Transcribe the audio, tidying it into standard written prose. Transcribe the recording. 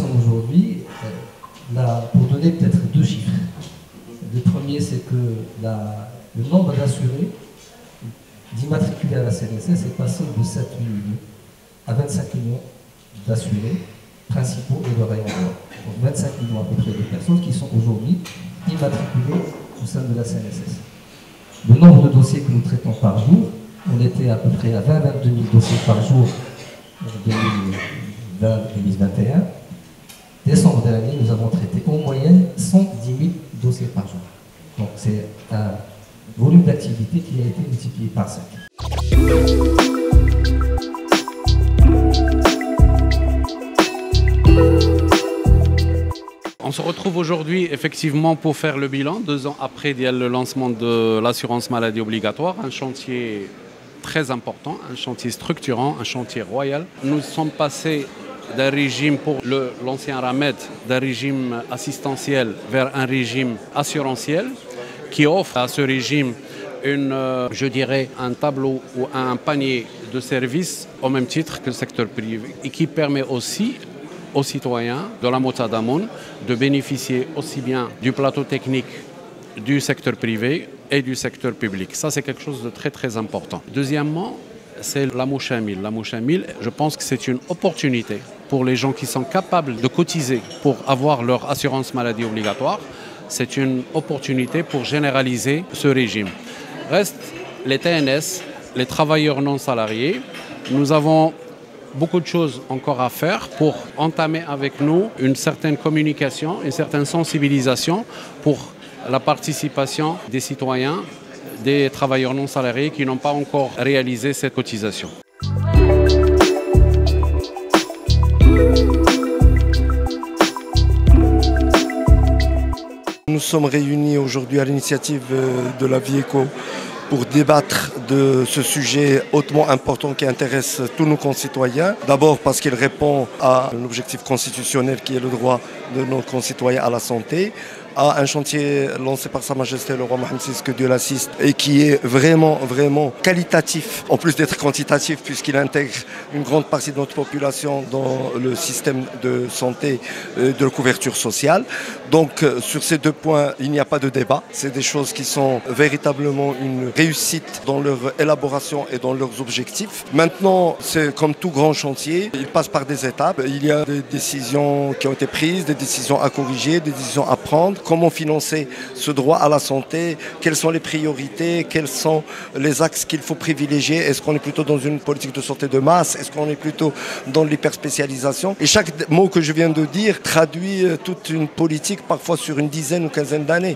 situation aujourd'hui, pour donner peut-être deux chiffres. Le premier, c'est que le nombre d'assurés d'immatriculés à la CNSS est passé de 7 millions à 25 millions d'assurés principaux et de rayons droit. Donc 25 millions à peu près de personnes qui sont aujourd'hui immatriculées au sein de la CNSS. Le nombre de dossiers que nous traitons par jour, on était à peu près à 20-22 000 dossiers par jour en 2020-2021. Décembre dernier, nous avons traité en moyenne 110 000 dossiers par jour. Donc c'est un volume d'activité qui a été multiplié par 5. On se retrouve aujourd'hui effectivement pour faire le bilan, 2 ans après le lancement de l'assurance maladie obligatoire, un chantier très important, un chantier structurant, un chantier royal. Nous sommes passés d'un régime pour l'ancien RAMED, d'un régime assistentiel vers un régime assurantiel qui offre à ce régime je dirais, un tableau ou un panier de services au même titre que le secteur privé et qui permet aussi aux citoyens de la Mota Damoun de bénéficier aussi bien du plateau technique du secteur privé et du secteur public. Ça, c'est quelque chose de très très important. Deuxièmement, c'est la Mouchamil. La Mouchamil, je pense que c'est une opportunité pour les gens qui sont capables de cotiser pour avoir leur assurance maladie obligatoire. C'est une opportunité pour généraliser ce régime. Restent les TNS, les travailleurs non salariés. Nous avons beaucoup de choses encore à faire pour entamer avec nous une certaine communication, une certaine sensibilisation pour la participation des citoyens, des travailleurs non salariés qui n'ont pas encore réalisé cette cotisation. Nous sommes réunis aujourd'hui à l'initiative de la Vieco pour débattre de ce sujet hautement important qui intéresse tous nos concitoyens. D'abord parce qu'il répond à un objectif constitutionnel qui est le droit de nos concitoyens à la santé, à un chantier lancé par Sa Majesté le roi Mohammed VI, que Dieu l'assiste, et qui est vraiment qualitatif, en plus d'être quantitatif, puisqu'il intègre une grande partie de notre population dans le système de santé de couverture sociale. Donc sur ces 2 points, il n'y a pas de débat. C'est des choses qui sont véritablement une réussite dans leur élaboration et dans leurs objectifs. Maintenant, c'est comme tout grand chantier, il passe par des étapes. Il y a des décisions qui ont été prises, des décisions à corriger, des décisions à prendre. Comment financer ce droit à la santé? Quelles sont les priorités? Quels sont les axes qu'il faut privilégier? Est-ce qu'on est plutôt dans une politique de santé de masse? Est-ce qu'on est plutôt dans l'hyperspécialisation? Et chaque mot que je viens de dire traduit toute une politique, parfois sur une dizaine ou quinzaine d'années.